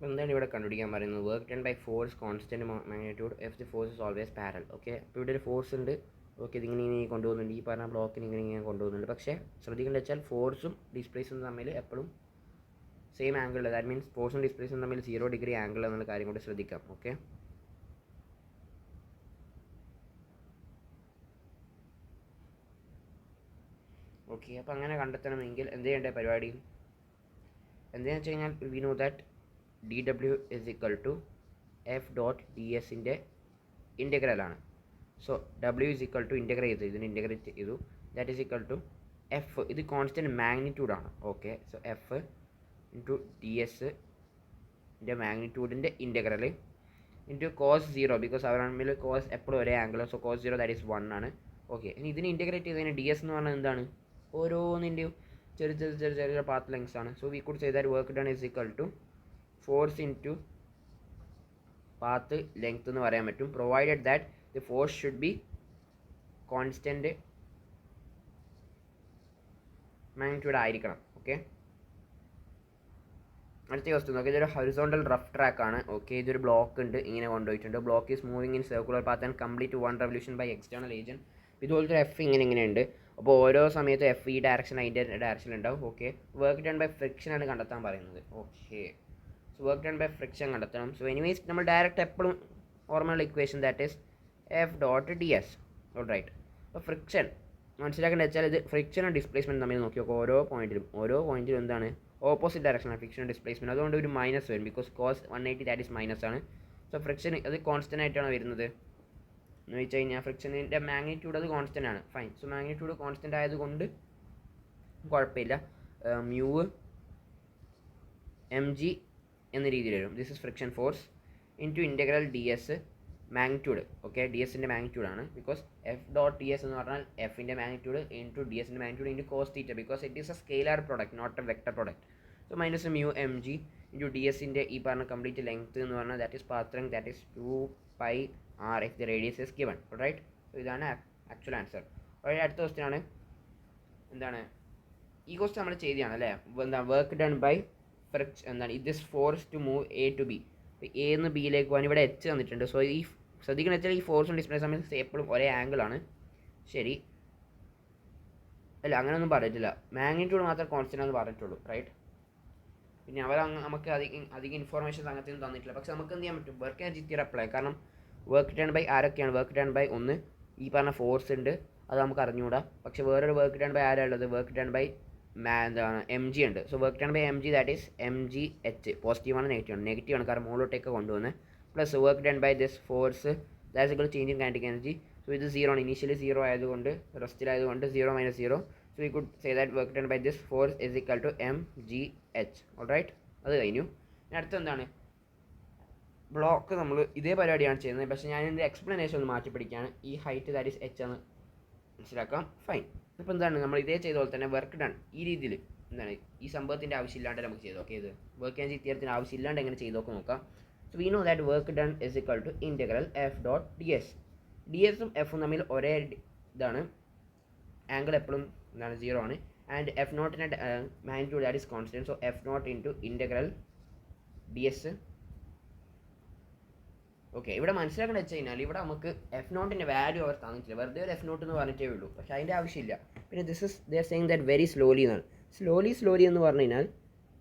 എന്താണ് ഇവിടെ കണ്ടുപിടിക്കാൻ പറയുന്നത്? Work done by force constant magnitude f the force is always parallel. Okay, അപ്പോൾ ഇവിടെ ഒരു ഫോഴ്സ് ഉണ്ട്. ഓക്കെ, ഇതിങ്ങനെ കൊണ്ടുപോകുന്നുണ്ട്, ഈ പറഞ്ഞ ബ്ലോക്കിന് ഇങ്ങനെ കൊണ്ടുപോകുന്നുണ്ട്. പക്ഷേ ശ്രദ്ധിക്കേണ്ടത് വെച്ചാൽ ഫോഴ്സും ഡിസ്പ്ലേസും തമ്മിൽ എപ്പോഴും സെയിം ആംഗിൾ, ദാറ്റ് മീൻസ് ഫോഴ്സും ഡിസ്പ്ലേസും തമ്മിൽ 0 ഡിഗ്രി ആംഗിൾ എന്നുള്ള കാര്യം കൂടി ശ്രദ്ധിക്കാം. ഓക്കെ, ഓക്കെ അപ്പോൾ അങ്ങനെ കണ്ടെത്തണമെങ്കിൽ എന്ത് ചെയ്യേണ്ട പരിപാടി എന്താണെന്ന് വെച്ച് കഴിഞ്ഞാൽ we know that D W is equal to F dot D എസിൻ്റെ ഇൻ്റഗ്രലാണ്. So W is equal to integrate ചെയ്തു, ഇതിന് ഇൻ്റഗ്രേറ്റ് ചെയ്തു. That is equal to F, ഇത് കോൺസ്റ്റൻറ്റ് മാഗ്നിറ്റ്യൂഡാണ്. Okay, so F into D എസിൻ്റെ മാഗ്നിറ്റ്യൂഡിൻ്റെ ഇൻ്റഗ്രൽ ഇൻറ്റു കോസ് 0, ബിക്കോസ് അവർ തമ്മിൽ കോസ് എപ്പോഴും ഒരേ angle. So cos 0 that is 1 ആണ്. ഓക്കെ, ഇനി ഇതിന് ഇൻ്റഗ്രേറ്റ് ചെയ്തതിന് ഡി എസ് എന്ന് പറഞ്ഞാൽ എന്താണ്? ഓരോന്നിൻ്റെയും ചെറിയ ചെറിയ ചെറിയ ചെറിയ പാത്ത് ലെങ്സ് ആണ്. So we could say that work done is equal to force into path length എന്ന് പറയാൻ പറ്റും, provided that the force should be constant magnitude ആയിരിക്കണം. ഓക്കെ, അടുത്ത ക്വസ്റ്റ്യൻ നോക്കി, ഇതൊരു ഹൊറിസോണ്ടൽ റഫ് ട്രാക്ക് ആണ്. ഓക്കെ, ഇതൊരു ബ്ലോക്ക് ഉണ്ട്, ഇങ്ങനെ കൊണ്ടുപോയിട്ടുണ്ട്. Block is moving in circular path and complete 1 revolution by external agent. ഇതുപോലത്തെ എഫ് ഇങ്ങനെ ഉണ്ട്. അപ്പോൾ ഓരോ സമയത്തും എഫ് ഈ ഡയറക്ഷൻ അതിൻ്റെ ഡയറക്ഷൻ ഉണ്ടാവും. Okay, work done by friction ആണ് കണ്ടെത്താൻ പറയുന്നത്. Okay, so work done by friction കണ്ടെത്തണം. സോ എനിവേസ് നമ്മൾ ഡയറക്റ്റ് എപ്പോഴും ഓർമ്മയുള്ള equation that is F dot D S. All right, അപ്പോൾ ഫ്രിക്ഷൻ മനസ്സിലാക്കേണ്ടത് വെച്ചാൽ ഇത് ഫ്രിക്ഷനും ഡിസ്പ്ലേസ്മെൻറ്റ് തമ്മിൽ നോക്കി നോക്കുക. ഓരോ പോയിന്റിലും എന്താണ്? ഓപ്പോസിറ്റ് ഡയറക്ഷനാണ് ഫ്രിക്ഷൻ ഡിസ്പ്ലേസ്മെൻറ്റ്. അതുകൊണ്ട് ഒരു മൈനസ് വരും, because cos 180 that is minus ആണ്. സോ ഫ്രിക്ഷൻ അത് കോൺസ്റ്റൻ്റ് ആയിട്ടാണ് വരുന്നത് എന്ന് വെച്ച് കഴിഞ്ഞാൽ ഫ്രിക്ഷനിൻ്റെ മാഗ്നിറ്റ്യൂഡ് അത് കോൺസ്റ്റൻ്റ് ആണ്. ഫൈൻ, സോ മാഗ്നിറ്റ്യൂഡ് കോൺസ്റ്റൻ്റ് ആയതുകൊണ്ട് കുഴപ്പമില്ല. മ്യൂ എം ജി എന്ന രീതിയിൽ വരും. This is friction force into integral D S magnitude. Okay, D എസിൻ്റെ മാഗ്നിറ്റ്യൂഡ് ആണ്, because F dot T S എന്ന് പറഞ്ഞാൽ എഫിൻ്റെ മാഗ്നിറ്റ്യൂഡ് ഇൻറ്റു ഡി എസിൻ്റെ magnitude into cos theta, because it is a scalar product not a vector product. So minus mu M g into D എസിൻ്റെ ഈ പറഞ്ഞ complete length എന്ന് പറഞ്ഞാൽ that is path length, that is 2πr if the radius is given. Right, so ഇതാണ് actual answer. അടുത്ത question ആണ്, എന്താണ് ഈ ക്വസ്റ്റ്യൻ നമ്മൾ ചെയ്തതാണ് അല്ലേ? എന്താണ് വർക്ക് ഡൺ ബൈ ഫ്രിക്ഷൻ, എന്താണ് this force to move a to b. A എന്ന് ബിയിലേക്ക് പോകാൻ ഇവിടെ എച്ച് തന്നിട്ടുണ്ട്. സോ ഈ ശ്രദ്ധിക്കണം വെച്ചാൽ ഈ ഫോഴ്സും ഡിസ്പ്ലേസ് തമ്മിൽ എപ്പോഴും ഒരേ ആംഗിളാണ്. ശരി, അല്ല അങ്ങനെയൊന്നും പറഞ്ഞിട്ടില്ല, മാഗ്നിറ്റ്യൂഡ് മാത്രം കോൺസ്റ്റൻ്റ് ആണെന്ന് പറഞ്ഞിട്ടുള്ളൂ. റൈറ്റ്, പിന്നെ അവർ നമുക്ക് അധികം ഇൻഫോർമേഷൻസ് അങ്ങനത്തെ ഒന്നും തന്നിട്ടില്ല. പക്ഷെ നമുക്ക് എന്ത് ചെയ്യാൻ പറ്റും? Work energy theory apply. കാരണം വർക്ക് ഡൺ ബൈ ആരൊക്കെയാണ്? വർക്ക് ഡൺ ബൈ ഒന്ന് ഈ പറഞ്ഞ ഫോഴ്സ് ഉണ്ട്, അത് നമുക്ക് അറിഞ്ഞുകൂടാ. പക്ഷെ വേറൊരു വർക്ക് ഡൺ ബൈ ആരാളുള്ളത്? വർക്ക് ഡൺ ബൈ എന്താണ് എം ജി ഉണ്ട്. So work done by M G that is M G H. പോസിറ്റീവാണ് നെഗറ്റീവ് ആണ്, കാരണം മുകളിലോട്ടേക്ക് കൊണ്ടുവന്ന്. Plus work done by this force that's equal change in kinetic energy. So ഇത് 0 ആണ്, ഇനീഷ്യലി 0 ആയതുകൊണ്ട് റെസ്റ്റിലായതുകൊണ്ട് 0 - 0. So we could say that work done by this force is equal to M G H. All right, അത് കഴിഞ്ഞു. അടുത്ത എന്താണ്? Block നമ്മൾ ഇതേ പരിപാടിയാണ് ചെയ്യുന്നത്, പക്ഷേ ഞാൻ ഇതിൻ്റെ എക്സ്പ്ലനേഷൻ ഒന്ന് മാറ്റി പിടിക്കുകയാണ്. ഈ ഹൈറ്റ് ദാറ്റ് ഈസ് എച്ച് എന്ന് മനസ്സിലാക്കാം. ഫൈൻ, ഇപ്പോൾ എന്താണ് നമ്മൾ ഇതേ ചെയ്ത പോലെ തന്നെ വർക്ക് ഡൺ ഈ രീതിയിൽ എന്താണ് ഈ സംഭവത്തിൻ്റെ ആവശ്യമില്ലാണ്ട് നമുക്ക് ചെയ്ത് നോക്കാം. ഇത് വർക്ക് എനർജി തിയറത്തിന് ആവശ്യമില്ലാണ്ട് എങ്ങനെ ചെയ്ത് നോക്കാം. So we know that work done is equal to integral f dot D s. D എസും എഫും തമ്മിൽ ഒരേ ഇതാണ്, ആംഗിൾ എപ്പോഴും എന്താണ് 0 ആണ്. ആൻഡ് എഫ് നോട്ടിൻ്റെ magnitude that is constant. So F naught into integral D S. Okay, ഇവിടെ മനസ്സിലാക്കേണ്ടത് വെച്ച് കഴിഞ്ഞാൽ ഇവിടെ നമുക്ക് എഫ് നോട്ടിൻ്റെ വാല്യൂ അവർ തന്നിട്ടില്ല, വെറുതെ ഒരു എഫ് നോട്ട് എന്ന് പറഞ്ഞിട്ടേ ഉള്ളൂ. പക്ഷേ അതിൻ്റെ ആവശ്യമില്ല. പിന്നെ this is they are saying that very slowly എന്നാണ്. സ്ലോലി എന്ന് പറഞ്ഞു കഴിഞ്ഞാൽ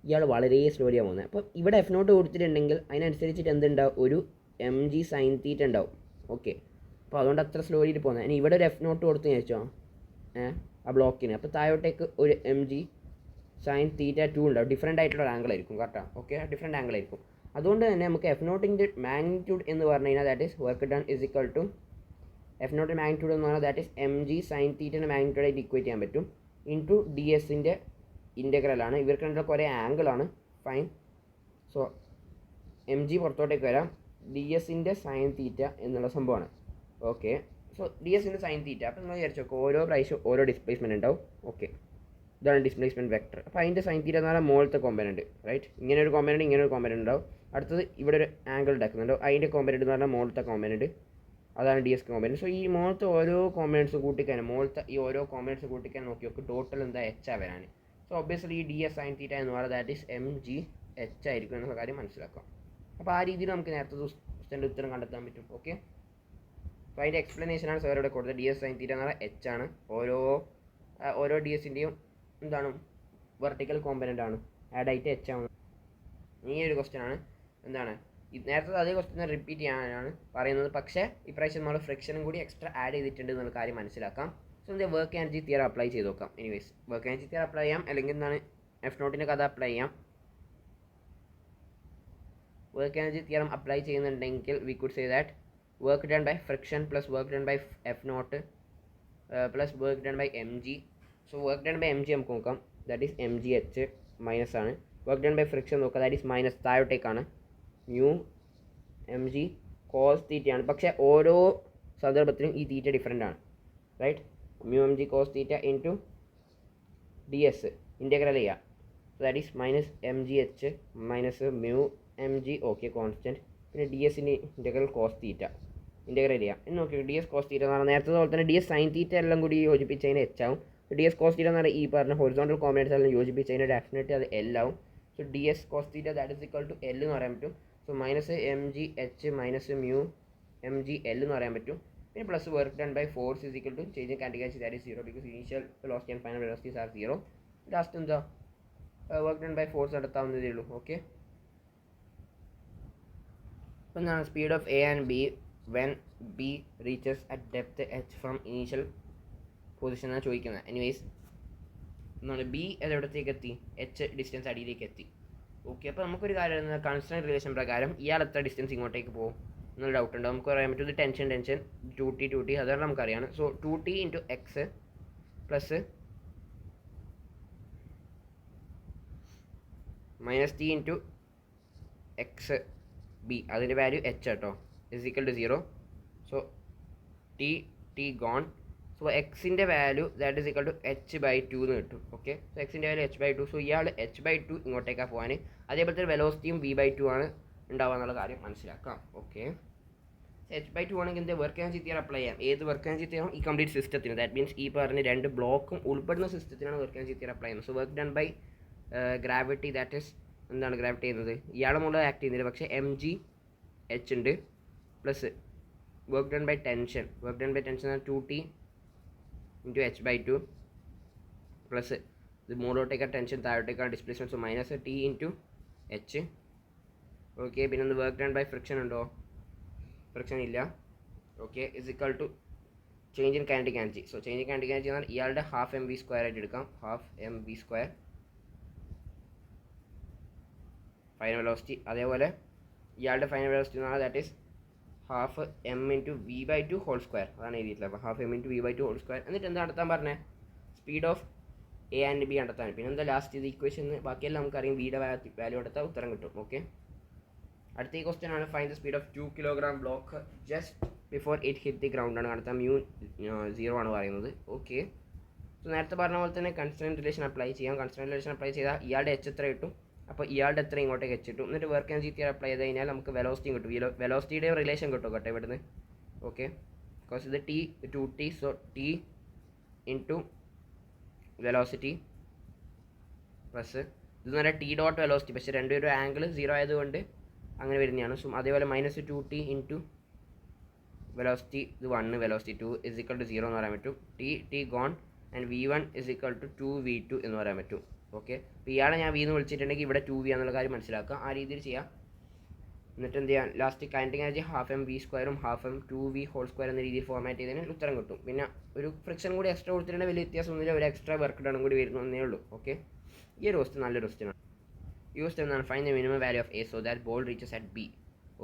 ഇയാൾ വളരെ സ്ലോലിയാണ് പോകുന്നത്. അപ്പോൾ ഇവിടെ എഫ് നോട്ട് കൊടുത്തിട്ടുണ്ടെങ്കിൽ അതിനനുസരിച്ചിട്ട് എന്തുണ്ടാവും? ഒരു എം ജി സൈൻ തീറ്റ ഉണ്ടാവും. ഓക്കെ, അപ്പോൾ അതുകൊണ്ട് അത്ര സ്ലോലിയിൽ പോകുന്നത്. ഇനി ഇവിടെ ഒരു എഫ് നോട്ട് കൊടുത്ത് വെച്ചോ ആ ബ്ലോക്കിന്, അപ്പോൾ താഴോട്ടേക്ക് ഒരു എം ജി സൈൻ തീറ്റ 2 ഉണ്ടാവും. ഡിഫറെൻ്റ് ആയിട്ടുള്ള ആംഗിൾ ആയിരിക്കും. കറക്റ്റാണ്. ഓക്കെ, ഡിഫറെൻ്റ് ആംഗിൾ ആയിരിക്കും. അതുകൊണ്ട് തന്നെ നമുക്ക് എഫ് നോട്ടിൻ്റെ മാഗ്നിറ്റ്യൂഡ് എന്ന് പറഞ്ഞു കഴിഞ്ഞാൽ that is work done is equal to F നോട്ടിൻ്റെ മാഗ്നിറ്റ്യൂഡ് എന്ന് പറഞ്ഞാൽ that is M G sine തീറ്റൻ്റെ മാഗ്നിറ്റ്യൂഡ് ആയിട്ട് ഇക്വേറ്റ് ചെയ്യാൻ പറ്റും ഇൻറ്റു ഡി എസിൻ്റെ ഇൻ്റഗ്രലാണ്. ഇവർക്ക് രണ്ടൊക്കെ ഒരേ ആംഗിളാണ്. ഫൈൻ, സോ എം ജി പുറത്തോട്ടേക്ക് വരാം, ഡി എസിൻ്റെ സൈൻ തീറ്റ എന്നുള്ള സംഭവമാണ്. ഓക്കെ, സോ ഡി എസിൻ്റെ സൈൻ തീറ്റ. അപ്പോൾ നിങ്ങൾ വിചാരിച്ചു നോക്കുക, ഓരോ പ്രാവശ്യം ഓരോ ഡിസ്പ്ലേസ്മെൻറ്റ് ഉണ്ടാവും. ഓക്കെ, ഇതാണ് ഡിസ്പ്ലേസ്മെൻറ്റ് വെക്ടർ. അപ്പോൾ അതിൻ്റെ സൈൻ തീറ്റ എന്ന് പറഞ്ഞാൽ മുകളിലത്തെ കോമ്പനൻറ്റ്. റൈറ്റ്, ഇങ്ങനെ ഒരു കോമ്പനൻറ്റ് ഇങ്ങനെ ഒരു കോമ്പനൻറ്റ് ഉണ്ടാവും. അടുത്തത് ഇവിടെ ഒരു ആംഗിൾ ഉണ്ടാക്കുന്നുണ്ട്, അതിൻ്റെ കോമ്പനൻറ്റ് എന്ന് പറഞ്ഞാൽ മുകളിലത്തെ കോമ്പനൻറ്റ്, അതാണ് ഡി എസ് കോമ്പനൻറ്റ്. സോ ഈ മുകളിലത്തെ ഓരോ കോമ്പനൻറ്റ്സ് കൂട്ടിക്കാൻ, മുകളിലത്തെ ഈ ഓരോ കോമ്പനൻറ്റ്സ് കൂട്ടിക്കാൻ നോക്കി നോക്ക് ടോട്ടൽ എന്താ എച്ച് വരാൻ. സോ ഒബ്വിയസ്ലി ഈ ഡി എസ് സൈൻ തീറ്റ എന്ന് പറയുന്നത് that is M G H ആയിരിക്കും എന്നുള്ള കാര്യം മനസ്സിലാക്കാം. അപ്പോൾ ആ രീതിയിൽ നമുക്ക് നേരത്തെ ക്വസ്റ്റ്യൻ്റെ ഉത്തരം കണ്ടെത്താൻ പറ്റും. ഓക്കെ, അപ്പോൾ അതിൻ്റെ എക്സ്പ്ലനേഷനാണ് സാർ ഇവിടെ കൊടുത്തത്. ഡി എസ് സൈൻ തീറ്റ എന്ന് പറഞ്ഞാൽ എച്ച് ആണ്. ഓരോ ഡി എസിൻ്റെയും എന്താണ് വെർട്ടിക്കൽ കോമ്പനൻ്റ് ആണ്, ആഡ് ആയിട്ട് എച്ച് ആണ്. ഈ ഒരു ക്വസ്റ്റ്യൻ ആണ് എന്താണ് നേരത്തെ അതേ ക്വസ്റ്റ്യൻ റിപ്പീറ്റ് ചെയ്യാനാണ് പറയുന്നത്, പക്ഷേ ഇപ്രാവശ്യം നമ്മൾ ഫ്രിക്ഷനും കൂടി എക്സ്ട്രാ ആഡ് ചെയ്തിട്ടുണ്ട് എന്നുള്ള കാര്യം മനസ്സിലാക്കാം. സോ ഇതിൻ്റെ വർക്ക് എനർജി തിയറി അപ്ലൈ ചെയ്ത് നോക്കാം. Anyways work energy theory apply ചെയ്യാം, അല്ലെങ്കിൽ എന്താണ് എഫ് നോട്ടിൻ്റെ കഥ അപ്ലൈ ചെയ്യാം. വർക്ക് എനർജി തിയറം അപ്ലൈ ചെയ്യുന്നുണ്ടെങ്കിൽ we could say that work done by friction plus work done by F naught plus work done by M G. So work done by M G നമുക്ക് നോക്കാം, that is M G H minus ആണ്. Work done by friction നോക്കുക, that is minus താഴോട്ടേക്കാണ്, mu M G cos തീറ്റയാണ്. പക്ഷേ ഓരോ സന്ദർഭത്തിലും ഈ തീറ്റ ഡിഫറെൻ്റ് ആണ്, right. Mu M G cos theta into D S integral ചെയ്യുക, so that is minus M G H minus mu M G okay constant, പിന്നെ D എസിൻ്റെ ഇൻറ്റഗ്രൽ കോസ് തീറ്റ ഇൻറ്റഗ്രൽ ചെയ്യാം. എന്ന് നോക്കി ഡി എസ് കോസ് തീറ്റ എന്ന് പറഞ്ഞാൽ നേരത്തെ പോലെ തന്നെ ഡി എസ് സൈൻ തീറ്റ എല്ലാം കൂടി യോജിപ്പിച്ചതിന് എച്ച് ആവും. ഡി എസ് കോസ് തീറ്റ എന്ന് പറഞ്ഞാൽ ഈ പറഞ്ഞ ഹൊറിസോണ്ടൽ കോമ്പിനേറ്റ്സ് എല്ലാം യോജിപ്പിച്ചതിന് ഡെഫിനറ്റ്ലി അത് എൽ ആവും. So D S cos theta that is equal to L എന്ന് പറയാൻ പറ്റും. So minus M G H minus mu M G L എന്ന് പറയാൻ പറ്റും. പിന്നെ plus work done by force is equal to change in kinetic that is 0 because initial velocity and final velocities R 0. Last എന്താ work done by force നടത്താവുന്നതേ ഉള്ളൂ. Okay, അപ്പോൾ എന്താണ് speed of a and B when B reaches at depth H from initial position എന്നാണ് ചോദിക്കുന്നത്. Anyways എന്താണ് B എവിടത്തേക്ക് എത്തി, H distance അടിയിലേക്ക് എത്തി. ഓക്കെ, അപ്പോൾ നമുക്കൊരു കാര്യം കൺസ്റ്റൻറ്റ് റിലേഷൻ പ്രകാരം ഇയാൾ എത്ര ഡിസ്റ്റൻസ് ഇങ്ങോട്ടേക്ക് പോകും എന്നൊരു ഡൗട്ട് ഉണ്ട്. നമുക്ക് പറയാൻ പറ്റും ഇത് ടെൻഷൻ 2t അതാണ് നമുക്കറിയാണ്. So 2t into X plus minus T into X B, അതിൻ്റെ വാല്യൂ എച്ച് കേട്ടോ, is equal to 0. So T gone. So എക്സിൻ്റെ value that is equal to H by 2 എന്ന് കിട്ടും. ഓക്കെ, സോ എക്സിൻ്റെ വാല്യൂ എച്ച് ബൈ 2. സോ ഇയാൾ H by 2 ഇങ്ങോട്ടേക്കാണ് പോകാൻ. അതേപോലെ തന്നെ വെലോസിറ്റിയും v ബൈ 2 ആണ് ഉണ്ടാവുക എന്നുള്ള കാര്യം മനസ്സിലാക്കാം. ഓക്കെ, എച്ച് ബൈ 2 ആണെങ്കിൽ എന്ത് വർക്ക് എനർജി തിയറി അപ്ലൈ ചെയ്യാം. ഏത് വർക്ക് എനർജി തിയറി? ഈ കംപ്ലീറ്റ് സിസ്റ്റത്തിന്, ദാറ്റ് മീൻസ് ഈ പറഞ്ഞ രണ്ട് ബ്ലോക്കും ഉൾപ്പെടുന്ന സിസ്റ്റത്തിനാണ് വർക്ക് എനർജി തിയറി അപ്ലൈ ചെയ്യുന്നത്. So work done by gravity that is എന്താണ് ഗ്രാവിറ്റി ചെയ്യുന്നത് ഇയാളെ മുകളിൽ ആക്ട് ചെയ്യുന്നില്ല, പക്ഷേ എം ജി എച്ച് ഉണ്ട് plus work done by tension 2t into H by 2 plus ഇത് മുകളിലോട്ടേക്കാണ് ടെൻഷൻ, താഴോട്ടേക്കാണ് displacement. So minus T into H. Okay, പിന്നെ ഒന്ന് വർക്ക് ഡൺ ബൈ ഫ്രിക്ഷൻ ഉണ്ടോ? ഫ്രിക്ഷൻ ഇല്ല. Okay, is equal to change in kinetic energy. So change in kinetic energy എന്നാൽ ഇയാളുടെ half M V square ആയിട്ട് എടുക്കാം, half M V square final velocity. അതേപോലെ ഇയാളുടെ ഫൈനൽ വെലോസിറ്റി എന്ന് പറഞ്ഞാൽ that is half m into v by 2 whole square, അതാണ് എഴുതിയിട്ടുള്ളത്. അപ്പോൾ half m into v by 2 whole square. എന്നിട്ട് എന്താ നടത്താൻ പറഞ്ഞത്? Speed of a and b കണ്ടെത്താൻ. പിന്നെ എന്താ ലാസ്റ്റ് ഇത് ഇക്വേഷൻ ബാക്കിയെല്ലാം നമുക്കറിയാം, വിയുടെ വാല്യൂ എടുത്താൽ ഉത്തരം കിട്ടും. ഓക്കെ, അടുത്ത ഈ ക്വസ്റ്റ്യൻ ആണ് find the speed of 2 kilogram block just before it hit the ground ആണ് കണ്ടെത്താൻ. മ്യൂ 0 ആണ് പറയുന്നത്. ഓക്കെ, സോ നേരത്തെ പറഞ്ഞ പോലെ തന്നെ കൺസ്റ്റൻറ്റ് റിലേഷൻ അപ്ലൈ ചെയ്യാം. കൺസ്റ്റൻറ്റ് റിലേഷൻ അപ്ലൈ ചെയ്താൽ ഇയാളുടെ എച്ച് എത്ര കിട്ടും, അപ്പോൾ ഇയാളുടെ എത്ര ഇങ്ങോട്ടേക്ക് എച്ച് കിട്ടും. എന്നിട്ട് വർക്ക് എനർജി തിയറി അപ്ലൈ ചെയ്ത് കഴിഞ്ഞാൽ നമുക്ക് വെലോസിറ്റിയും കിട്ടും. വെലോസിറ്റിയുടെ റിലേഷൻ കിട്ടും കേട്ടോ ഇവിടുന്ന്. ഓക്കെ, ബിക്കോസ് ഇത് T 2t, so T into velocity plus ഇതെന്ന് പറഞ്ഞാൽ ടി ഡോട്ട് വെലോസിറ്റി, പക്ഷേ രണ്ടുപേരും ആംഗിൾ 0 ആയതുകൊണ്ട് അങ്ങനെ വരുന്നതാണ്. സോ അതേപോലെ മൈനസ് 2t ഇൻറ്റു വെലോസിറ്റി ഇത് 1, വെലോസിറ്റി 2 ഇസ് ഈക്വൽ ടു 0 എന്ന് പറയാൻ പറ്റും. T gone and v1 is equal to 2v2 എന്ന് പറയാൻ പറ്റും. ഓക്കെ, അപ്പോൾ ഇയാളെ ഞാൻ v എന്ന് വിളിച്ചിട്ടുണ്ടെങ്കിൽ ഇവിടെ 2v എന്നുള്ള കാര്യം മനസ്സിലാക്കുക. ആ രീതിയിൽ ചെയ്യാം. എന്നിട്ട് എന്ത് ചെയ്യാം, last kinetic energy half M V സ്ക്വയറും half M 2v whole square എന്ന രീതിയിൽ ഫോർമാറ്റ് ചെയ്തതിന് ഉത്തരം കിട്ടും. പിന്നെ ഒരു ഫ്രിക്ഷൻ കൂടി എക്സ്ട്രാ കൊടുത്തിട്ടുണ്ടെങ്കിൽ വലിയ വ്യത്യാസമൊന്നുമില്ല, ഒരു എക്സ്ട്രാ വർക്ക് ഡൺ കൂടി വരുന്നേ ഉള്ളൂ. ഓക്കെ, ഈ ഒരു ക്വസ്റ്റ്യൻ നല്ലൊരു ക്വസ്റ്റ്യനാണ്. യൂസ്ഡ് എന്നാണ് find the minimum value of A so that ball reaches at b.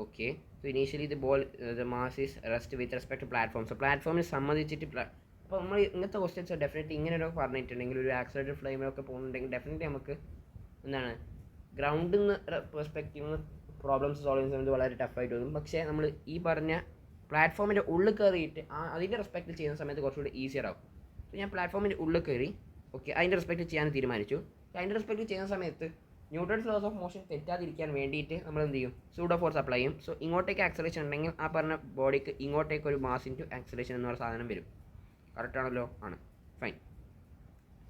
Okay, so initially the ball the mass is rest with respect to platform. So പ്ലാറ്റ്ഫോമിൽ സംബന്ധിച്ചിട്ട് അപ്പോൾ നമ്മൾ ഇങ്ങനത്തെ ക്വസ്റ്റ്യൻസ് ഡെഫിനറ്റ്ലി ഇങ്ങനെയൊക്കെ പറഞ്ഞിട്ടുണ്ടെങ്കിൽ ഒരു ആക്സിലേറ്റഡ് ഫ്ലെയിമിലൊക്കെ പോകുന്നുണ്ടെങ്കിൽ ഡെഫിനറ്റ്ലി നമുക്ക് എന്താണ് ഗ്രൗണ്ടിൽ നിന്ന് പെർസ്പെക്റ്റീവ് നിന്ന് പ്രോബ്ലംസ് സോൾവ് ചെയ്യുന്ന സമയത്ത് വളരെ ടഫായിട്ട് വരും. പക്ഷേ നമ്മൾ ഈ പറഞ്ഞ പ്ലാറ്റ്ഫോമിൻ്റെ ഉള്ളിൽ കയറിയിട്ട് അതിൻ്റെ റെസ്പെക്റ്റ് ചെയ്യുന്ന സമയത്ത് കുറച്ചുകൂടി ഈസിയർ ആവും. സോ ഞാൻ പ്ലാറ്റ്ഫോമിൻ്റെ ഉള്ളിൽ കയറി ഓക്കെ അതിൻ്റെ റെസ്പെക്റ്റ് ചെയ്യാൻ തീരുമാനിച്ചു. അതിൻ്റെ റെസ്പെക്റ്റ് ചെയ്യുന്ന സമയത്ത് ന്യൂട്ടൺസ് ലോസ് ഓഫ് മോഷൻ തെറ്റാതിരിക്കാൻ വേണ്ടിയിട്ട് നമ്മൾ എന്ത് ചെയ്യും, സൂഡോ ഫോഴ്സ് അപ്ലൈ ചെയ്യും. സോ ഇങ്ങോട്ടേക്ക് ആക്സലേഷൻ ഉണ്ടെങ്കിൽ ആ പറഞ്ഞ ബോഡിക്ക് ഇങ്ങോട്ടേക്ക് ഒരു മാസ് ഇൻറ്റു ആക്സലേഷൻ എന്ന് പറഞ്ഞ സാധനം വരും. കറക്റ്റ് ആണല്ലോ? ആണ്. ഫൈൻ.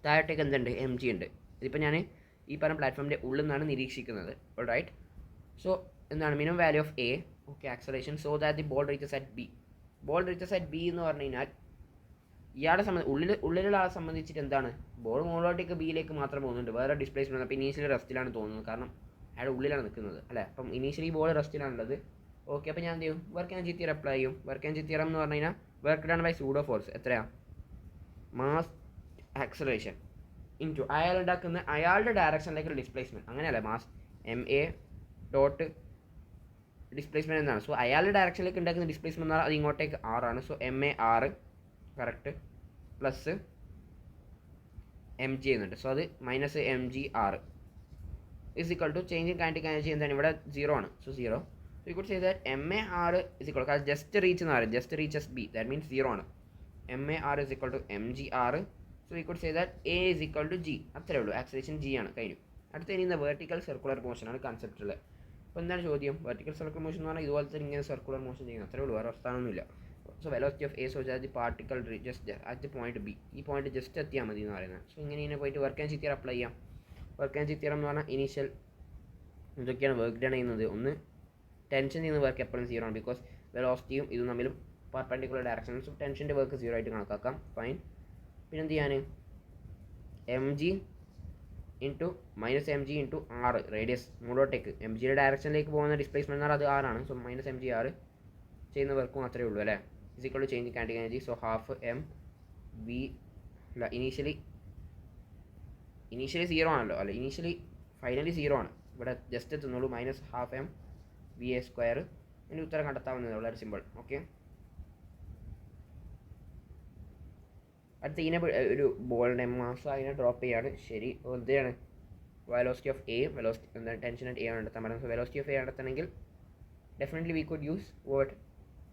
താഴോട്ടേക്ക് എന്തുണ്ട്, എം ജി ഉണ്ട്. ഇതിപ്പോൾ ഞാൻ ഈ പറഞ്ഞ പ്ലാറ്റ്ഫോമിൻ്റെ ഉള്ളിൽ നിന്നാണ് നിരീക്ഷിക്കുന്നത്. ഓൾറൈറ്റ്. സോ എന്താണ് minimum value of A, okay, acceleration, so that the ball reaches at B. Ball reaches at B എന്ന് പറഞ്ഞു കഴിഞ്ഞാൽ ഇയാളെ ഉള്ളിലുള്ള ആളെ സംബന്ധിച്ചിട്ട് എന്താണ്, ബോൾ മുകളിലോട്ടേക്ക് ബിയിലേക്ക് മാത്രം പോകുന്നുണ്ട്, വേറെ ഡിസ്പ്ലേസ്മെൻറ്റ്. അപ്പോൾ ഇനീഷ്യലി റെസ്റ്റിലാണ് തോന്നുന്നത്, കാരണം അയാളുടെ ഉള്ളിലാണ് നിൽക്കുന്നത് അല്ലേ. അപ്പം ഇനീഷ്യലി ബോൾ റെസ്റ്റിലാണുള്ളത്. ഓക്കെ, അപ്പോൾ ഞാൻ എന്ത് ചെയ്യും, വർക്ക് എനർജി തിയറം അപ്ലൈ ചെയ്യും. വർക്ക് എനർജി തിയറം എന്ന് പറഞ്ഞു കഴിഞ്ഞാൽ work done by pseudo force എത്രയാണ്, മാസ് ആക്സലറേഷൻ ഇൻറ്റു അയാളുടെ ഡയറക്ഷനിലേക്കുള്ള ഡിസ്പ്ലേസ്മെൻറ്റ്, അങ്ങനെയല്ലേ, mass m a dot displacement എന്നാണ്. സോ അയാളുടെ ഡയറക്ഷനിലേക്ക് ഉണ്ടാക്കുന്ന ഡിസ്പ്ലേസ്മെൻറ്റ് എന്നാൽ അത് ഇങ്ങോട്ടേക്ക് ആറാണ്. So m A r correct plus M g ചെയ്യുന്നുണ്ട്. സോ അത് minus M G r is equal to change in kinetic energy എന്താണ് ഇവിടെ 0 ആണ്. So 0. So you could say that M A R is equal, കാരണം just reach എന്ന് പറയും, just reaches B, that means 0 ആണ്. M A R is equal to M G R. So you could say that A is equal to G. അത്രേ ഉള്ളൂ, acceleration G ആണ്, കഴിഞ്ഞു. അടുത്ത ഇനി വെർട്ടിക്കൽ സർക്കുലർ മോഷനാണ് കൺസെപ്റ്റുള്ളത്. അപ്പോൾ എന്താണ് ചോദ്യം, വെർട്ടിക്കൽ സർക്കുലർ മോഷൻ എന്ന് പറഞ്ഞാൽ ഇതുപോലത്തെ ഇങ്ങനെ സർക്കുലർ മോഷൻ ചെയ്യുന്നത്, അത്രേ ഉള്ളൂ, വേറെ വർത്താനൊന്നുമില്ല. So velocity of A so that the particle just at the point B, ഈ പോയിന്റ് ജസ്റ്റ് എത്തിയാൽ മതി എന്ന് പറയുന്നത്. സോ ഇങ്ങനെ പോയിട്ട് വർക്ക് എനർജി തിയറം അപ്ലൈ ചെയ്യാം. വർക്ക് എനർജി തിയറം എന്ന് പറഞ്ഞാൽ ഇനീഷ്യൽ ഇതൊക്കെയാണ് വർക്ക് ഡൺ ചെയ്യുന്നത്. ഒന്ന് ടെൻഷൻ ചെയ്യുന്ന വർക്ക് എപ്പോഴും 0 ആണ്, ബിക്കോസ് വെലോസിറ്റിയും ഇതും തമ്മിലും പെർപെൻഡിക്കുലർ ഡയറക്ഷനും. സോ ടെൻഷൻ്റെ വർക്ക് 0 ആയിട്ട് കണക്കാക്കാം, ഫൈൻ. പിന്നെ എന്ത് ചെയ്യാൻ, M g into minus M g into ആറ് റേഡിയസ് മുകളിലോട്ടേക്ക്, എം ജിയുടെ ഡയറക്ഷനിലേക്ക് പോകുന്ന ഡിസ്പ്ലേസ്മെൻറ്റ് എന്നാൽ അത് ആറാണ്. സോ മൈനസ് എം ജി ആറ് ചെയ്യുന്ന വർക്ക് മാത്രമേ ഉള്ളൂ അല്ലേ. Physical change kinetic energy. So half M V അല്ല, ഇനീഷ്യലി 0 ആണല്ലോ, അല്ല ഇനീഷ്യലി ഫൈനലി 0 ആണ്, ഇവിടെ ജസ്റ്റ് എത്തുന്നുള്ളൂ, minus half M V A square. ഇതിൻ്റെ ഉത്തരം കണ്ടെത്താവുന്നത് വളരെ സിമ്പിൾ. ഓക്കെ, അടുത്ത ഇതിനെ ഒരു ബോളിൻ്റെ മാസ് അതിനെ ഡ്രോപ്പ് ചെയ്യാണ്. ശരി, എന്താണ് വെലോസിറ്റി ഓഫ് എ, വെലോസിറ്റി എന്താണ് ടെൻഷൻ അറ്റ് എ ആണ് കണ്ടെത്താൻ പറയുന്നത്. സോ വെലോസിറ്റി ഓഫ് എ കണ്ടെത്തണമെങ്കിൽ definitely we could use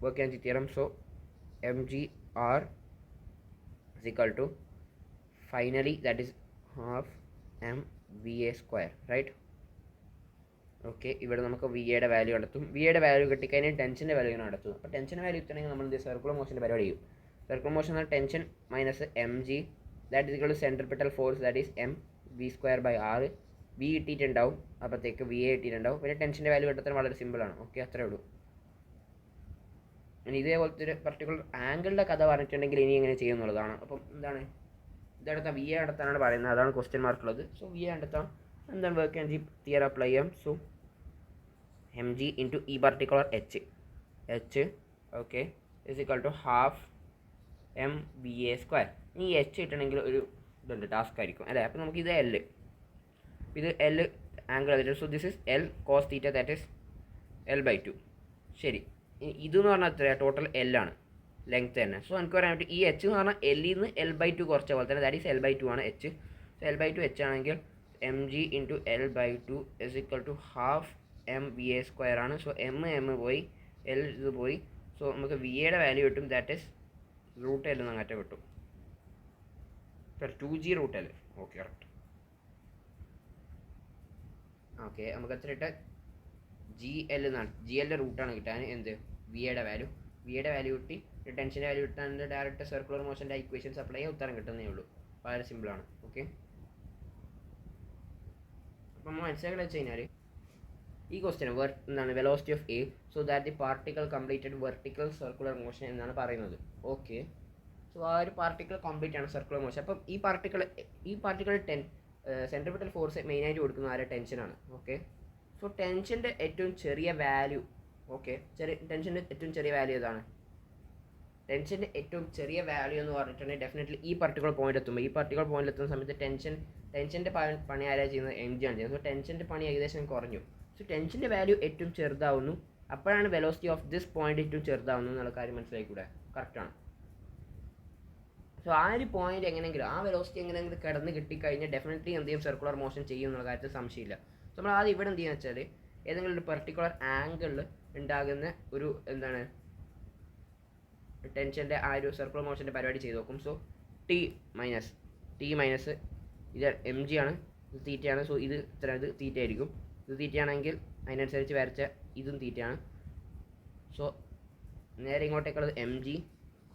work energy theorem. So M g r is equal to finally that is half M V A square, right. Okay, ഇവിടെ നമുക്ക് v എയുടെ value കണ്ടെത്തും. V എയുടെ value കിട്ടിക്കഴിഞ്ഞാൽ ടെൻഷൻ്റെ value കണ്ടെത്തും. അപ്പോൾ ടെൻഷൻ്റെ value കിട്ടണമെങ്കിൽ നമ്മൾ എന്ത് സർക്കുലർ മോഷൻ്റെ പരിപാടി ചെയ്യും. സർക്കുലർ മോഷൻ എന്നാൽ tension minus M G that is equal to centripetal force that is m V square by r. V കിട്ടിയിട്ടുണ്ടാവും, അപ്പോഴത്തേക്ക് വി എ കിട്ടിയിട്ടുണ്ടാവും. പിന്നെ ടെൻഷൻ്റെ വാല്യൂ കണ്ടെത്താൻ വളരെ സിമ്പിളാണ്. ഓക്കെ, അത്രേ ഉള്ളൂ. ഇനി ഇതേപോലത്തെ ഒരു പർട്ടിക്കുലർ ആംഗിളിൻ്റെ കഥ പറഞ്ഞിട്ടുണ്ടെങ്കിൽ ഇനി എങ്ങനെ ചെയ്യുന്നുള്ളതാണ്. അപ്പം എന്താണ് ഇതെടുത്താൽ വി എ കണ്ടെത്താനാണ് പറയുന്നത്, അതാണ് ക്വസ്റ്റ്യൻ മാർക്കുള്ളത്. സോ വി എ കണ്ടെത്താം, എന്താണ് വർക്ക് എനർജി തിയറം അപ്ലൈ ചെയ്യാം. സോ എം ജി ഇൻറ്റു ഈ particular h okay is equal to half M V A square. ഈ എച്ച് കിട്ടണമെങ്കിൽ ഒരു ഇതുണ്ട്, ടാസ്ക് ആയിരിക്കും അല്ലേ. അപ്പോൾ നമുക്ക് ഇത് എൽ ആംഗിൾ അതിട്ട്. So this is l cos theta that is L/2. ശരി, ഇതെന്ന് പറഞ്ഞാൽ എത്രയാണ്, ടോട്ടൽ L ആണ്, ലെങ്ത് തന്നെ. സോ എനിക്ക് പറയാൻ പറ്റും ഈ എച്ച് എന്ന് പറഞ്ഞാൽ എല്ലിൽ നിന്ന് L/2 കുറച്ച പോലെ തന്നെ, ദാറ്റ് ഈസ് L/2 ആണ് എച്ച്. സോ L/2 എച്ച് ആണെങ്കിൽ m g into L/2 is equal to half M V A square ആണ്. സോ എം പോയി, എൽ ഇത് പോയി. സോ നമുക്ക് വി എയുടെ വാല്യൂ കിട്ടും, ദാറ്റ് ഇസ് റൂട്ട് എൽ അങ്ങാറ്റ കിട്ടും, 2G root l. Okay, correct. Okay, നമുക്ക് എത്ര ഇട്ട് ജി എൽ എന്നാണ്, ജി എല്ലിൻ്റെ റൂട്ടാണ് കിട്ടാൻ എന്ത് വി എയുടെ വാല്യൂ കിട്ടി. ടെൻഷൻ്റെ വാല്യൂ കിട്ടാൻ ഡയറക്റ്റ് സർക്കുലർ മോഷൻ്റെ ഇക്വേഷൻസ് അപ്ലൈ ചെയ്യാൻ ഉത്തരം കിട്ടുന്നേ ഉള്ളൂ, വളരെ സിമ്പിളാണ്. ഓക്കെ, അപ്പം നമ്മൾ മനസ്സിലാക്കി വെച്ച് കഴിഞ്ഞാൽ ഈ ക്വസ്റ്റ്യൻ എന്താണ് velocity of A so that the particle completed vertical circular motion എന്നാണ് പറയുന്നത്. ഓക്കെ, സോ ആ ഒരു പാർട്ടിക്കൽ കംപ്ലീറ്റ് ആണ് സർക്കുലർ മോഷൻ. അപ്പം ഈ പാർട്ടിക്കൽ സെൻട്രിപിറ്റൽ ഫോഴ്സ് മെയിനായിട്ട് കൊടുക്കുന്ന ആരെ ടെൻഷനാണ്. ഓക്കെ, സോ ടെൻഷൻ്റെ ഏറ്റവും ചെറിയ വാല്യൂ, ഓക്കെ, ടെൻഷൻ്റെ ഏറ്റവും ചെറിയ വാല്യൂ ഏതാണ്, ടെൻഷൻ്റെ ഏറ്റവും ചെറിയ വാല്യൂ എന്ന് പറഞ്ഞിട്ടുണ്ടെങ്കിൽ ഡെഫിനറ്റ്ലി ഈ പർട്ടിക്കുലർ പോയിന്റ് എത്തുമ്പോൾ, ഈ പർട്ടിക്കുലർ പോയിന്റ് എത്തുന്ന സമയത്ത് ടെൻഷൻ്റെ പണി ആരാ ചെയ്യുന്നത്, എം ജി ആണ് ചെയ്യുന്നത്. സോ ടെൻഷൻ്റെ പണി ഏകദേശം കുറഞ്ഞു. സോ ടെൻഷൻ്റെ വാല്യൂ ഏറ്റവും ചെറുതാവുന്നു, അപ്പോഴാണ് വെലോസിറ്റി ഓഫ് ദിസ് പോയിന്റ് ഏറ്റവും ചെറുതാവുന്നു എന്നുള്ള കാര്യം മനസ്സിലായിക്കൂടെ, കറക്റ്റാണ്. സോ ആ ഒരു പോയിന്റ് എങ്ങനെയെങ്കിലും ആ വെലോസിറ്റി എങ്ങനെയെങ്കിലും കിടന്ന് കിട്ടിക്കഴിഞ്ഞാൽ ഡെഫിനറ്റ്ലി എന്ത് ചെയ്യും, സർക്കുലർ മോഷൻ ചെയ്യും എന്നുള്ള കാര്യത്തിൽ സംശയമില്ല. സോ നമ്മൾ ആദ്യം ഇവിടെ എന്ത് ചെയ്യുക വെച്ചാൽ ഏതെങ്കിലും ഒരു പെർട്ടിക്കുലർ ആംഗിളിൽ ഉണ്ടാകുന്ന ഒരു എന്താണ് ടെൻഷൻ്റെ ആ ഒരു സർക്കുലർ മോഷൻ്റെ പരിപാടി ചെയ്ത് നോക്കും. സോ ടി മൈനസ് ഇത് എം ജി ആണ്, ഇത് തീറ്റയാണ്. സോ ഇത് തീറ്റ ആയിരിക്കും. ഇത് തീറ്റയാണെങ്കിൽ അതിനനുസരിച്ച് വരച്ച ഇതും തീറ്റയാണ്. സോ നേരെ ഇങ്ങോട്ടേക്കുള്ളത് M G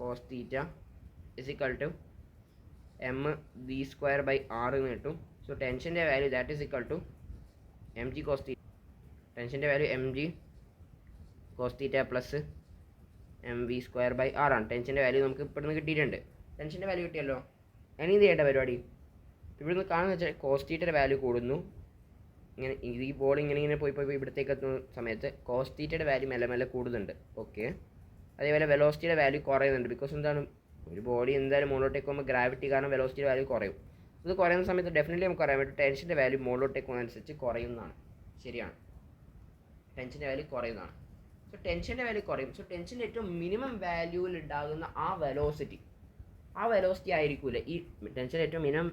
cos theta is equal to M V square by R എന്ന് കിട്ടും. സോ ടെൻഷൻ്റെ value that is equal to M G cos theta. ടെൻഷൻ്റെ value M G cos theta plus M V square by R ആണ്. ടെൻഷൻ്റെ value നമുക്ക് ഇവിടുന്ന് കിട്ടിയിട്ടുണ്ട്. ടെൻഷൻ്റെ value കിട്ടിയല്ലോ. ഇനി ഇത് ചെയ്യേണ്ട പരിപാടി ഇവിടുന്ന് കാണുന്ന വെച്ചാൽ കോസ് തീറ്റയുടെ വാല്യൂ കൂടുന്നു. ഇങ്ങനെ ഈ ബോൾ ഇങ്ങനെ പോയി ഇവിടത്തേക്ക് എത്തുന്ന സമയത്ത് കോസ് തീറ്റയുടെ വാല്യൂ മെല്ലെ മെല്ലെ കൂടുന്നുണ്ട്. ഓക്കെ, അതേപോലെ വെലോസിറ്റിയുടെ വാല്യൂ കുറയുന്നുണ്ട്. ബിക്കോസ് എന്താണ്, ഒരു ബോഡി എന്തായാലും മുകളിലോട്ടേക്ക് പോകുമ്പോൾ ഗ്രാവിറ്റി കാരണം വെലോസിറ്റിയുടെ വാല്യൂ കുറയും. ഇത് കുറയുന്ന സമയത്ത് ഡെഫിനറ്റ്ലി നമുക്ക് പറയാൻ പറ്റും ടെൻഷൻ്റെ വാല്യൂ മുകളിലോട്ടേക്ക് പോകുന്നതനുസരിച്ച് കുറയുന്നതാണ്. ശരിയാണ്, ടെൻഷൻ്റെ വാല്യൂ കുറയുന്നതാണ്. സോ ടെൻഷൻ്റെ വാല്യൂ കുറയും. സോ ടെൻഷൻ്റെ ഏറ്റവും മിനിമം വാല്യൂവിൽ ഉണ്ടാകുന്ന ആ വെലോസിറ്റി ആയിരിക്കില്ല ഈ ടെൻഷൻ്റെ ഏറ്റവും മിനിമം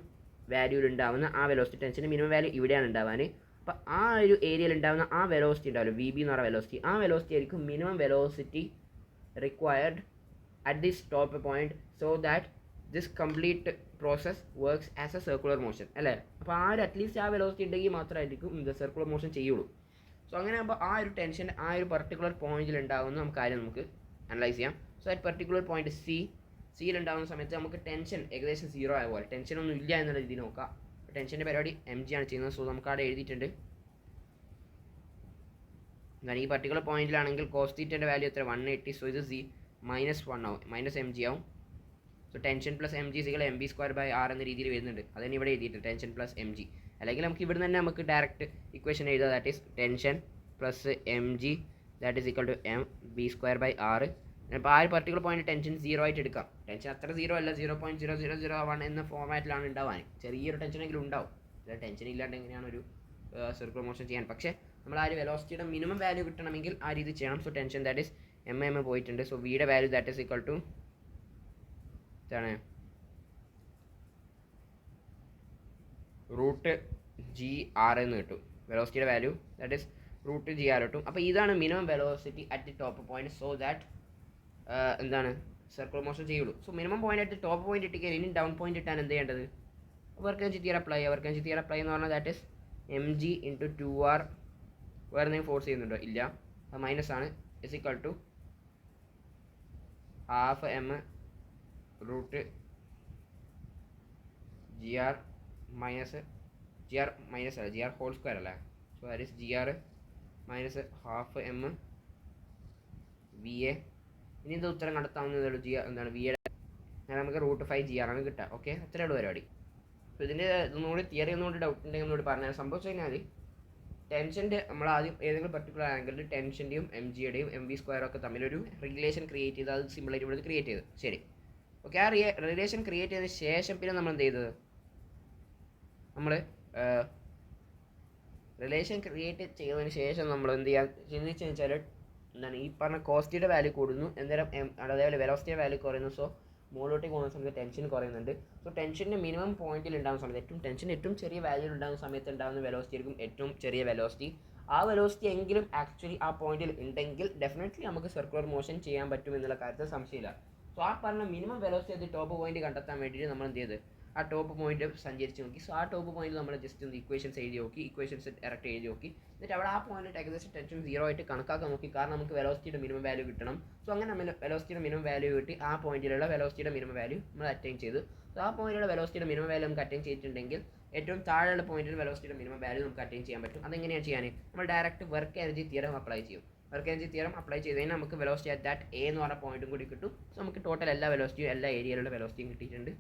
വാല്യൂവിൽ ഉണ്ടാകുന്ന ആ വെലോസിറ്റി. ടെൻഷൻ്റെ മിനിമം വാല്യൂ ഇവിടെയാണ് ഉണ്ടാവാൻ. അപ്പോൾ ആ ഒരു ഏരിയയിൽ ഉണ്ടാകുന്ന ആ വെലോസിറ്റി ഉണ്ടാവില്ല, വി ബി എന്ന് പറയുന്ന വെലോസിറ്റി. ആ വെലോസിറ്റി ആയിരിക്കും minimum velocity required at this top point so that this complete process works as A circular motion അല്ലേ. അപ്പോൾ ആ ഒരു അറ്റ്ലീസ്റ്റ് ആ വെലോസിറ്റി ഉണ്ടെങ്കിൽ മാത്രമായിരിക്കും ഇത് സർക്കുലർ മോഷൻ ചെയ്യുള്ളൂ. സോ അങ്ങനെ ആകുമ്പോൾ ആ ഒരു ടെൻഷൻ ആ ഒരു പർട്ടിക്കുലർ പോയിന്റിൽ ഉണ്ടാകുന്ന കാര്യം നമുക്ക് അനലൈസ് ചെയ്യാം. സോ അറ്റ് പർട്ടിക്കുലർ പോയിന്റ് സിയിൽ ഉണ്ടാകുന്ന സമയത്ത് നമുക്ക് ടെൻഷൻ ഏകദേശം 0 ആയ പോലെ, ടെൻഷനൊന്നും ഇല്ല എന്നുള്ള രീതിയിൽ നോക്കാം. ടെൻഷൻ്റെ പരിപാടി എം ജി ആണ് ചെയ്യുന്നത്. സോ നമുക്ക് അവിടെ എഴുതിയിട്ടുണ്ട്. എന്നാൽ ഈ പർട്ടിക്കുലർ പോയിന്റിലാണെങ്കിൽ കോസ് തീറ്റൻ്റെ വാല്യൂ എത്ര 180. സോ ഇത് -1 ആവും, -mg ആവും. So tension plus M G സികൾ M B square by R എന്ന രീതിയിൽ വരുന്നുണ്ട്. അതിന് ഇവിടെ എഴുതിയിട്ട് ടെൻഷൻ പ്ലസ് എം ജി. അല്ലെങ്കിൽ നമുക്ക് ഇവിടെ തന്നെ നമുക്ക് ഡയറക്റ്റ് ഇക്വേഷൻ എഴുതാം. That is tension plus M G that is equal to m B square by r. അപ്പോൾ ആ ഒരു പർട്ടിക്കുലർ പോയിന്റ് ടെൻഷൻ 0 ആയിട്ട് എടുക്കാം. ടെൻഷൻ അത്ര 0 അല്ല, 0.0001 എന്ന ഫോർമാറ്റിലാണ് ഉണ്ടാവാൻ. ചെറിയൊരു ടെൻഷനെങ്കിലും ഉണ്ടാവും. ടെൻഷൻ ഇല്ലാണ്ട് എങ്ങനെയാണ് ഒരു സർക്കുലർ മോഷൻ ചെയ്യാൻ. പക്ഷേ നമ്മൾ ആ ഒരു വെലോസിറ്റിയുടെ മിനിമം വാല്യൂ കിട്ടണമെങ്കിൽ ആ രീതി ചെയ്യണം. So tension that is M പോയിട്ടുണ്ട്. സോ വിയുടെ value that is equal to ഇതാണ് √GR എന്ന് കിട്ടും. വെലോസിറ്റിയുടെ വാല്യൂ ദാറ്റ് ഈസ് √GR കിട്ടും. അപ്പോൾ ഇതാണ് minimum velocity at the top point so that എന്താണ് സർക്കുലർ മോഷൻ ചെയ്യുള്ളൂ. So minimum point at top point ഇട്ടിക്കാൻ ഇനി ഡൗൺ പോയിന്റ് ഇട്ടാൻ എന്ത് ചെയ്യേണ്ടത്? വർക്ക് എനർജി തിയറി അപ്ലൈ എന്ന് പറഞ്ഞാൽ ദാറ്റ് ഈസ് mg × 2r. വേറെ എന്തെങ്കിലും ഫോഴ്സ് ചെയ്യുന്നുണ്ടോ? ഇല്ല, അത് മൈനസ് ആണ്. Is equal to ½ m√GR GR whole square അല്ലേ. സോ ദാറ്റ് ഈസ് GR മൈനസ് ½ m VA. ഇനി ഇത് ഉത്തരം കണ്ടെത്താവുന്നതേ ഉള്ളൂ. എന്താണ് VA നമുക്ക് √5GR ആണ് കിട്ടുക. ഓക്കെ, അത്രേ ഉള്ളൂ പരിപാടി. അപ്പോൾ ഇതിൻ്റെ ഒന്നുകൂടി തിയറി ഒന്നുകൂടി ഡൗട്ട് ഉണ്ടെങ്കിൽ ഒന്നുകൂടി പറഞ്ഞാൽ സംഭവിച്ചു കഴിഞ്ഞാൽ ടെൻഷൻ്റെ നമ്മൾ ആദ്യം ഏതെങ്കിലും പർട്ടിക്കുലർ ആംഗിളിൽ ടെൻഷൻ്റെയും എം ജിയുടെയും എം വി സ്ക്വയറൊക്കെ തമ്മിലൊരു റിലേഷൻ ക്രിയേറ്റ് ചെയ്ത് അത് സിമ്പിളായിട്ട് ഇവിടെ ക്രിയേറ്റ് ചെയ്ത് ശരി. ഓക്കെ, ആ റിലേഷൻ ക്രിയേറ്റ് ചെയ്തതിന് ശേഷം പിന്നെ നമ്മൾ എന്ത് ചെയ്തത്? നമ്മൾ റിലേഷൻ ക്രിയേറ്റ് ചെയ്തതിന് ശേഷം നമ്മൾ എന്ത് ചെയ്യാൻ ചിന്തിച്ചെന്ന് വെച്ചാൽ എന്താണ് ഈ പറഞ്ഞ കോസ്റ്റിയുടെ വാല്യൂ കൂടുന്നു, അന്നേരം അതേപോലെ വെലോസിറ്റിയുടെ വാല്യൂ കുറയുന്നു. സോ മുകളിലോട്ടേക്ക് പോകുന്ന സമയത്ത് ടെൻഷൻ കുറയുന്നുണ്ട്. സോ ടെൻഷൻ്റെ മിനിമം പോയിന്റിൽ ഉണ്ടാകുന്ന സമയത്ത് ഏറ്റവും ചെറിയ വാല്യൂയിൽ ഉണ്ടാകുന്ന സമയത്ത് ഉണ്ടാകുന്ന വെലോസിറ്റി ആയിരിക്കും ഏറ്റവും ചെറിയ വെലോസിറ്റി. ആ വെലോസിറ്റി എങ്കിലും ആക്ച്വലി ആ പോയിന്റിൽ ഉണ്ടെങ്കിൽ ഡെഫിനറ്റ്ലി നമുക്ക് സർക്കുലർ മോഷൻ ചെയ്യാൻ പറ്റും എന്നുള്ള കാര്യത്തിൽ സംശയമില്ല. സോ ആ പറഞ്ഞ മിനിമം വെലോസിറ്റി അത് ടോപ്പ് പോയിന്റ് കണ്ടെത്താൻ വേണ്ടിയിട്ട് നമ്മൾ എന്ത് ചെയ്ത് ആ ടോപ്പ് പോയിന്റ് സഞ്ചരിച്ച് നോക്കി. സോ ആ ടോപ്പ് പോയിന്റ് നമ്മൾ ജസ്റ്റ് ഒന്ന് ഇക്വേഷൻസ് എഴുതി നോക്കി, ഇക്വേഷൻസ് ഡയറക്റ്റ് എഴുതി നോക്കി. എന്നിട്ട് അവിടെ ആ പോയിന്റ് ഏകദേശം ടെൻഷൻ 0 ആയിട്ട് കണക്കാക്കാൻ നോക്കി. കാരണം നമുക്ക് വെലോസിറ്റിയുടെ മിനിമം വാല്യൂ കിട്ടണം. സോ അങ്ങനെ നമ്മൾ വെലോസിറ്റിയുടെ മിനിമം വാല്യൂ കിട്ടി. ആ പോയിന്റിലുള്ള വെലോസിറ്റിയുടെ മിനിമം വാല്യൂ നമ്മൾ അറ്റൈൻ ചെയ്തു. സോ ആ പോയിന്റിലുള്ള വെലോസിറ്റിയുടെ മിനിമം വാല്യൂ നമുക്ക് അറ്റൈൻ ചെയ്തിട്ടുണ്ടെങ്കിൽ ഏറ്റവും താഴെയുള്ള പോയിന്റിൽ വെലോസിറ്റിയുടെ മിനിമം വാല്യൂ നമുക്ക് അറ്റൈൻ ചെയ്യാൻ പറ്റും. അതെങ്ങനെയാണ് ചെയ്യാൻ? നമ്മൾ direct work energy theorem apply ചെയ്യും. വർക്ക് എനർജി തിയറം അപ്ലൈ ചെയ്ത് കഴിഞ്ഞാൽ നമുക്ക് വെലോസിറ്റി അറ്റ് ദാറ്റ് എ എന്ന് പറഞ്ഞ പോയിന്റും കൂടി കിട്ടും. സോ നമുക്ക് ടോട്ടൽ എല്ലാ വെലോസിറ്റിയും എല്ലാ ഏരിയയിലുള്ള വെലോസിറ്റിയും കിട്ടിയിട്ടുണ്ട്.